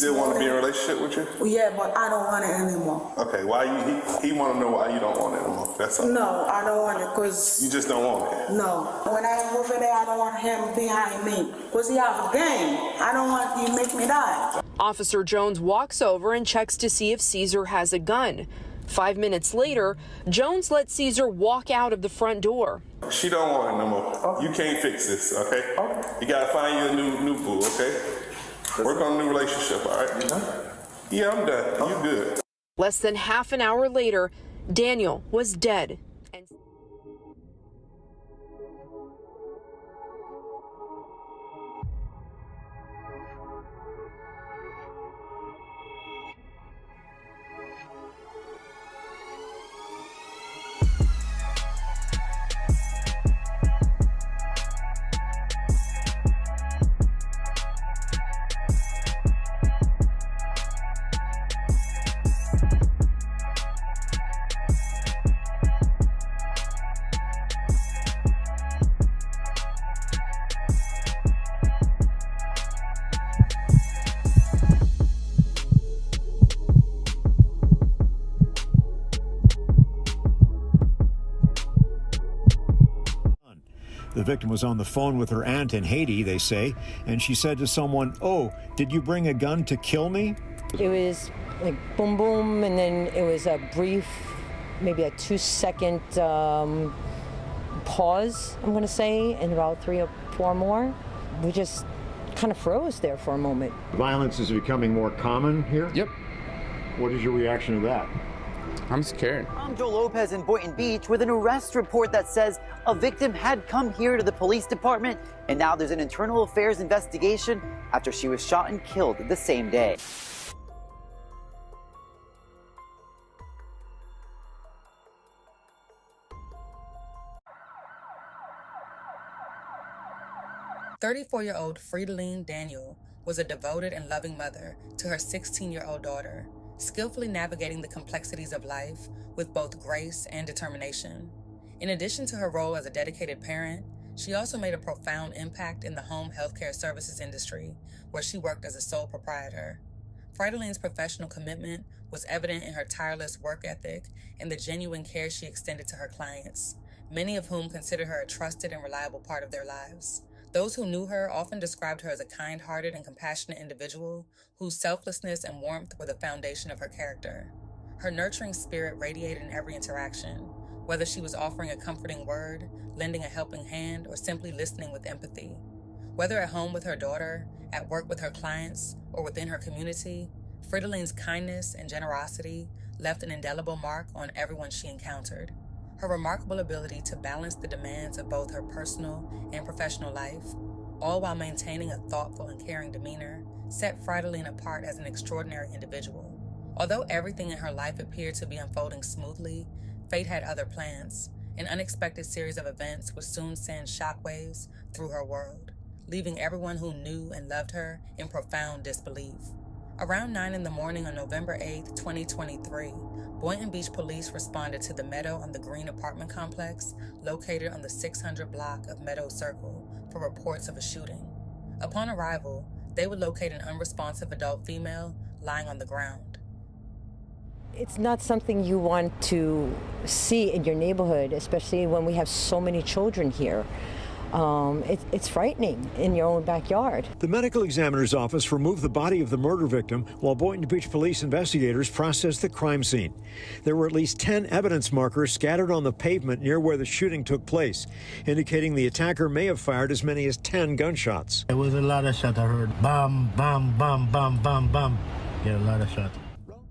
still want to be in a relationship with you? Yeah, but I don't want it anymore. Okay, why he want to know why you don't want it anymore? That's all. No, I don't want it because... You just don't want it? No. When I am over there, I don't want him behind me because he have a game. I don't want you to make me die. Officer Jones walks over and checks to see if Caesar has a gun. 5 minutes later, Jones lets Caesar walk out of the front door. She don't want it no more. You can't fix this, okay? You gotta find you a new boo, okay? Work on a new relationship, all right? You done? Yeah, I'm done. You good. Less than half an hour later, Daniel was dead. The victim was on the phone with her aunt in Haiti, they say, and she said to someone, "Oh, did you bring a gun to kill me?" It was like boom, boom, and then it was a brief, maybe a 2-second pause, I'm going to say, and about 3 or 4 more. We just kind of froze there for a moment. Violence is becoming more common here? Yep. What is your reaction to that? I'm scared. I'm Joe Lopez in Boynton Beach with an arrest report that says a victim had come here to the police department, and now there's an internal affairs investigation after she was shot and killed the same day. "34-year-old Fredelene Daniel was a devoted and loving mother to her 16-year-old daughter, skillfully navigating the complexities of life with both grace and determination. In addition to her role as a dedicated parent, she also made a profound impact in the home healthcare services industry, where she worked as a sole proprietor. Fredelene's professional commitment was evident in her tireless work ethic and the genuine care she extended to her clients, many of whom considered her a trusted and reliable part of their lives. Those who knew her often described her as a kind-hearted and compassionate individual whose selflessness and warmth were the foundation of her character. Her nurturing spirit radiated in every interaction, whether she was offering a comforting word, lending a helping hand, or simply listening with empathy. Whether at home with her daughter, at work with her clients, or within her community, Fredelene's kindness and generosity left an indelible mark on everyone she encountered. Her remarkable ability to balance the demands of both her personal and professional life, all while maintaining a thoughtful and caring demeanor, set Fredelene apart as an extraordinary individual. Although everything in her life appeared to be unfolding smoothly, fate had other plans. An unexpected series of events would soon send shockwaves through her world, leaving everyone who knew and loved her in profound disbelief. Around 9 in the morning on November 8, 2023, Boynton Beach police responded to the Meadow on the Green apartment complex located on the 600 block of Meadow Circle for reports of a shooting. Upon arrival, they would locate an unresponsive adult female lying on the ground. It's not something you want to see in your neighborhood, especially when we have so many children here. It's frightening in your own backyard. The medical examiner's office removed the body of the murder victim while Boynton Beach police investigators processed the crime scene. There were at least 10 evidence markers scattered on the pavement near where the shooting took place, indicating the attacker may have fired as many as 10 gunshots. It was a lot of shots. I heard bam, bam, bam, bam, bam, bam. Yeah, a lot of shots.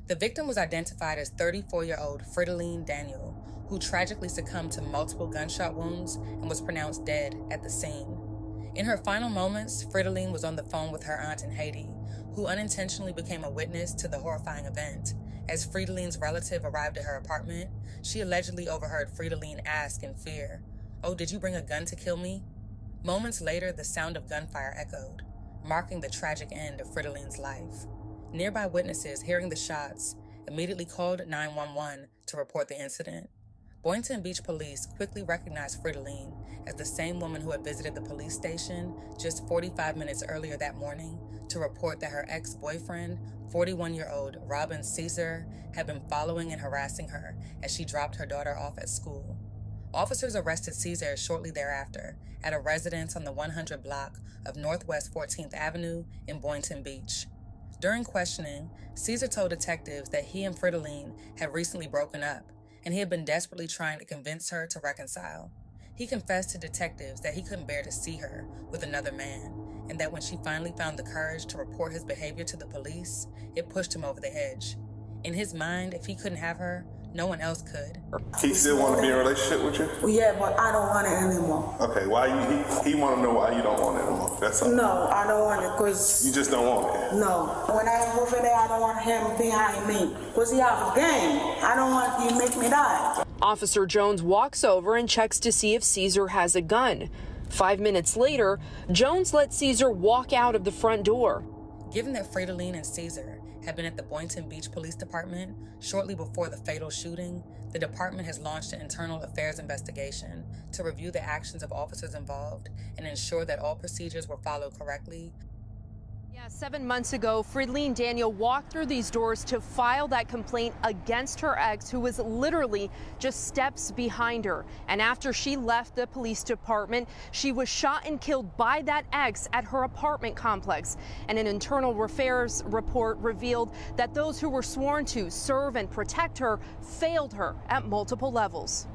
The victim was identified as 34-year-old Fredelene Daniel, who tragically succumbed to multiple gunshot wounds and was pronounced dead at the scene. In her final moments, Fredelene was on the phone with her aunt in Haiti, who unintentionally became a witness to the horrifying event. As Fredelene's relative arrived at her apartment, she allegedly overheard Fredelene ask in fear, "Oh, did you bring a gun to kill me?" Moments later, the sound of gunfire echoed, marking the tragic end of Fredelene's life. Nearby witnesses hearing the shots immediately called 911 to report the incident. Boynton Beach police quickly recognized Fredelene as the same woman who had visited the police station just 45 minutes earlier that morning to report that her ex-boyfriend, 41-year-old Robin Caesar, had been following and harassing her as she dropped her daughter off at school. Officers arrested Caesar shortly thereafter at a residence on the 100 block of Northwest 14th Avenue in Boynton Beach. During questioning, Caesar told detectives that he and Fredelene had recently broken up, and he had been desperately trying to convince her to reconcile. He confessed to detectives that he couldn't bear to see her with another man, and that when she finally found the courage to report his behavior to the police, it pushed him over the edge. In his mind, if he couldn't have her, no one else could. He still want to be in a relationship with you? Yeah, but I don't want it anymore. Okay, why he want to know why you don't want it anymore. That's all. No, I don't want it because... You just don't want it? No. When I am over there, I don't want him behind me because he have a game. I don't want you to make me die. Officer Jones walks over and checks to see if Caesar has a gun. 5 minutes later, Jones lets Caesar walk out of the front door. Given that Fredelene and Caesar had been at the Boynton Beach Police Department shortly before the fatal shooting, the department has launched an internal affairs investigation to review the actions of officers involved and ensure that all procedures were followed correctly. Yeah, 7 months ago, Fredelene Daniel walked through these doors to file that complaint against her ex, who was literally just steps behind her. And after she left the police department, she was shot and killed by that ex at her apartment complex. And an internal affairs report revealed that those who were sworn to serve and protect her failed her at multiple levels.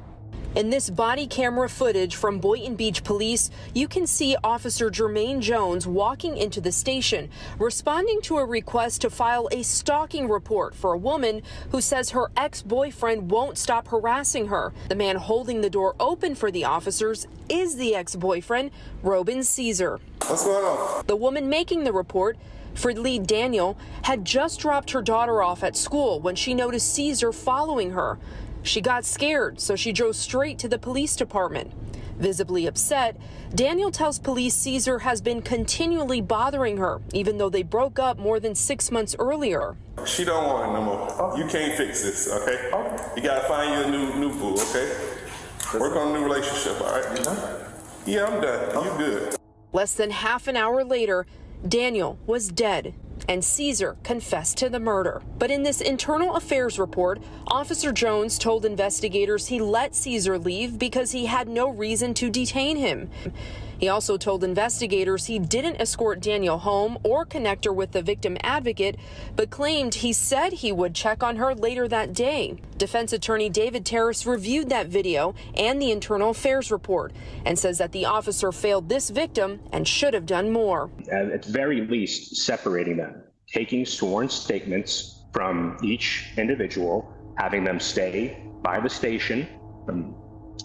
In this body camera footage from Boynton Beach Police, you can see Officer Jermaine Jones walking into the station, responding to a request to file a stalking report for a woman who says her ex-boyfriend won't stop harassing her. The man holding the door open for the officers is the ex-boyfriend, Robin Caesar. What's going on? The woman making the report, Fredelene Daniel, had just dropped her daughter off at school when she noticed Caesar following her. She got scared, so she drove straight to the police department. Visibly upset, Daniel tells police Caesar has been continually bothering her, even though they broke up more than 6 months earlier. She don't want it no more. You can't fix this, okay? You gotta find you a new boo, okay? Work on a new relationship, all right? Yeah, I'm done. You good. Less than half an hour later, Daniel was dead, and Caesar confessed to the murder. But in this internal affairs report, Officer Jones told investigators he let Caesar leave because he had no reason to detain him. He also told investigators he didn't escort Daniel home or connect her with the victim advocate, but claimed he said he would check on her later that day. Defense attorney David Terrace reviewed that video and the internal affairs report and says that the officer failed this victim and should have done more. At the very least, separating them, taking sworn statements from each individual, having them stay by the station,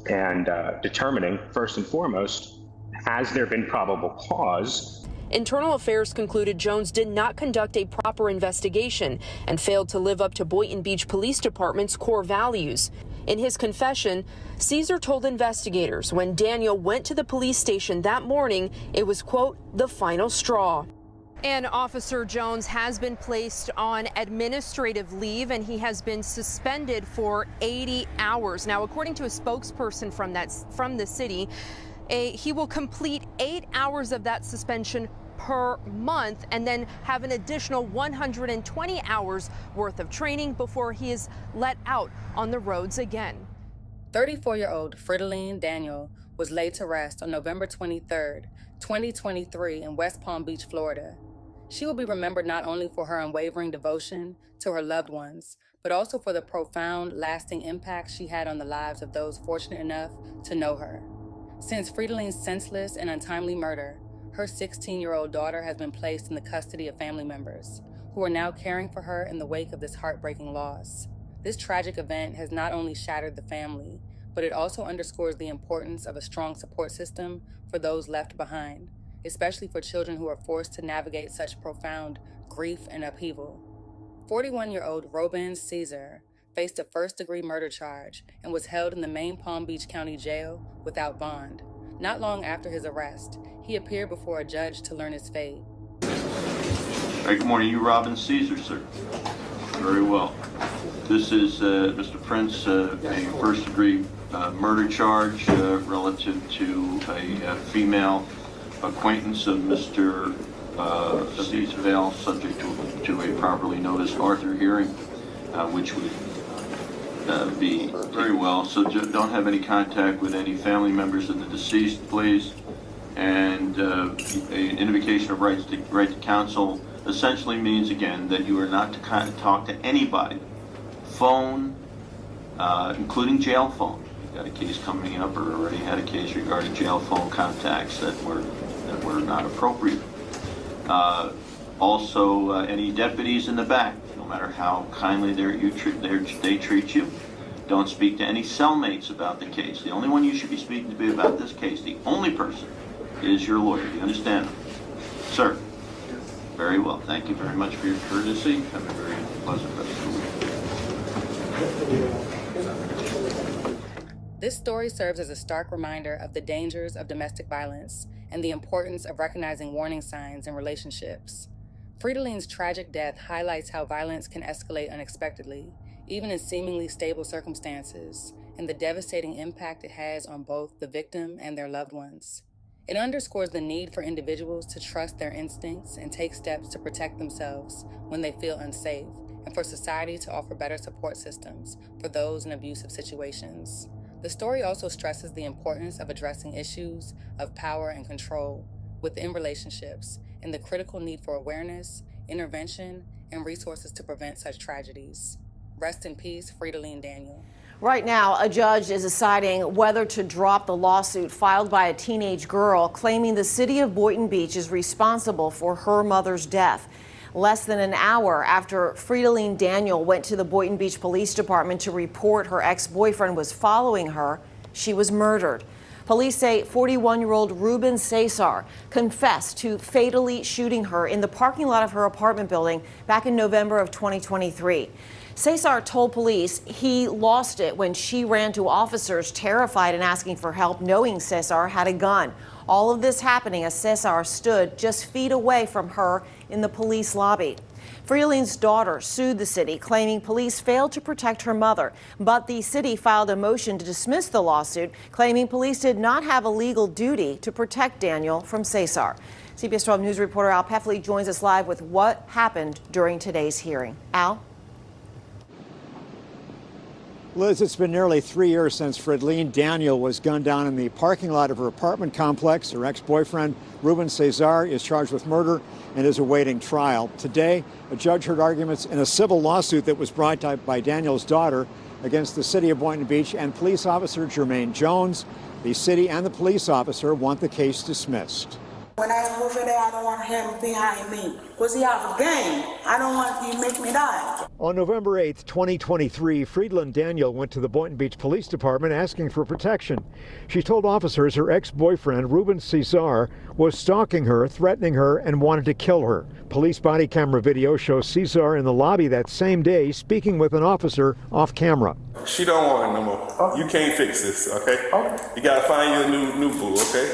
and determining, first and foremost, has there been probable cause? Internal Affairs concluded Jones did not conduct a proper investigation and failed to live up to Boynton Beach Police Department's core values. In his confession, Caesar told investigators when Daniel went to the police station that morning, it was, quote, the final straw. And Officer Jones has been placed on administrative leave, and he has been suspended for 80 hours. Now, according to a spokesperson from the city, he will complete 8 hours of that suspension per month and then have an additional 120 hours worth of training before he is let out on the roads again. 34-year-old Fredelene Daniel was laid to rest on November 23rd, 2023 in West Palm Beach, Florida. She will be remembered not only for her unwavering devotion to her loved ones, but also for the profound, lasting impact she had on the lives of those fortunate enough to know her. Since Fredelene's senseless and untimely murder, her 16-year-old daughter has been placed in the custody of family members, who are now caring for her in the wake of this heartbreaking loss. This tragic event has not only shattered the family, but it also underscores the importance of a strong support system for those left behind, especially for children who are forced to navigate such profound grief and upheaval. 41-year-old Robin Caesar faced a first-degree murder charge and was held in the main Palm Beach County Jail without bond. Not long after his arrest, he appeared before a judge to learn his fate. Hey, good morning. You Robin Caesar, sir? Very well. This is Mr. Prince, a first-degree murder charge relative to a female acquaintance of Mr. Vale, subject to a properly noticed Arthur hearing, which would be very well. So don't have any contact with any family members of the deceased, please. And an invocation of right to counsel essentially means, again, that you are not to talk to anybody. Phone, including jail phone. We've got a case coming up, or already had a case regarding jail phone contacts that were not appropriate. Also, any deputies in the back, no matter how kindly they treat you, don't speak to any cellmates about the case. The only one you should be speaking to about this case, the only person, is your lawyer. Do you understand? Sir? Very well. Thank you very much for your courtesy. Have a very pleasant rest of the week. This story serves as a stark reminder of the dangers of domestic violence and the importance of recognizing warning signs in relationships. Fredelene's tragic death highlights how violence can escalate unexpectedly, even in seemingly stable circumstances, and the devastating impact it has on both the victim and their loved ones. It underscores the need for individuals to trust their instincts and take steps to protect themselves when they feel unsafe, and for society to offer better support systems for those in abusive situations. The story also stresses the importance of addressing issues of power and control within relationships and the critical need for awareness, intervention, and resources to prevent such tragedies. Rest in peace, Fredelene Daniel. Right now, a judge is deciding whether to drop the lawsuit filed by a teenage girl claiming the city of Boynton Beach is responsible for her mother's death. Less than an hour after Fredelene Daniel went to the Boynton Beach Police Department to report her ex-boyfriend was following her, she was murdered. Police say 41-year-old Ruben Cesar confessed to fatally shooting her in the parking lot of her apartment building back in November of 2023. Cesar told police he lost it when she ran to officers, terrified and asking for help, knowing Cesar had a gun. All of this happening as Cesar stood just feet away from her in the police lobby. Fredelene's daughter sued the city, claiming police failed to protect her mother. But the city filed a motion to dismiss the lawsuit, claiming police did not have a legal duty to protect Daniel from Cesar. CBS 12 News reporter Al Peffley joins us live with what happened during today's hearing. Al? Liz, it's been nearly 3 years since Fredelene Daniel was gunned down in the parking lot of her apartment complex. Her ex-boyfriend, Ruben Cesar, is charged with murder and is awaiting trial. Today, a judge heard arguments in a civil lawsuit that was brought by Daniel's daughter against the city of Boynton Beach and police officer Jermaine Jones. The city and the police officer want the case dismissed. When I go over there, I don't want him behind me. Because he have a game. I don't want you to make me die. On November 8th, 2023, Fredelene Daniel went to the Boynton Beach Police Department asking for protection. She told officers her ex-boyfriend, Ruben Cesar, was stalking her, threatening her, and wanted to kill her. Police body camera video shows Cesar in the lobby that same day speaking with an officer off camera. She don't want it no more. You can't fix this, okay? You gotta find you a new boo, okay?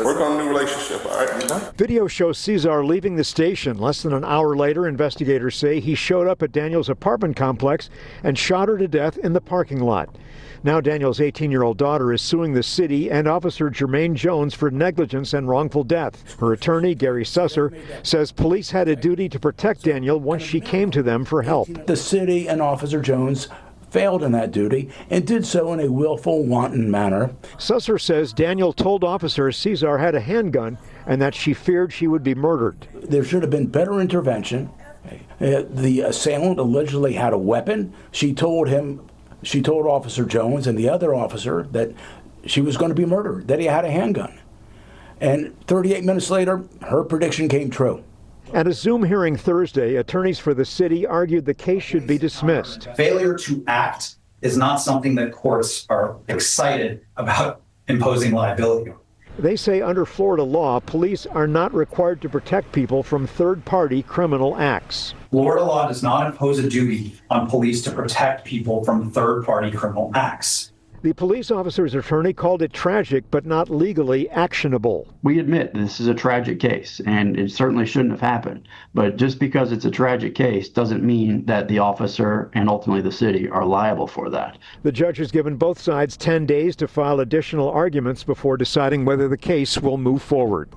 Work on a new relationship, all right? Video shows Cesar leaving the station. Less than an hour later, investigators say he showed up at Daniel's apartment complex and shot her to death in the parking lot. Now Daniel's 18-year-old daughter is suing the city and Officer Jermaine Jones for negligence and wrongful death. Her attorney, Gary Susser, says police had a duty to protect Daniel once she came to them for help. The city and Officer Jones failed in that duty and did so in a willful, wanton manner. Susser says Daniel told officers Cesar had a handgun and that she feared she would be murdered. There should have been better intervention. The assailant allegedly had a weapon. She told Officer Jones and the other officer that she was going to be murdered, that he had a handgun. And 38 minutes later, her prediction came true. At a Zoom hearing Thursday, attorneys for the city argued the case should be dismissed. Failure to act is not something that courts are excited about imposing liability on. They say under Florida law, police are not required to protect people from third-party criminal acts. Florida law does not impose a duty on police to protect people from third-party criminal acts. The police officer's attorney called it tragic but not legally actionable. We admit this is a tragic case, and it certainly shouldn't have happened. But just because it's a tragic case doesn't mean that the officer and ultimately the city are liable for that. The judge has given both sides 10 days to file additional arguments before deciding whether the case will move forward.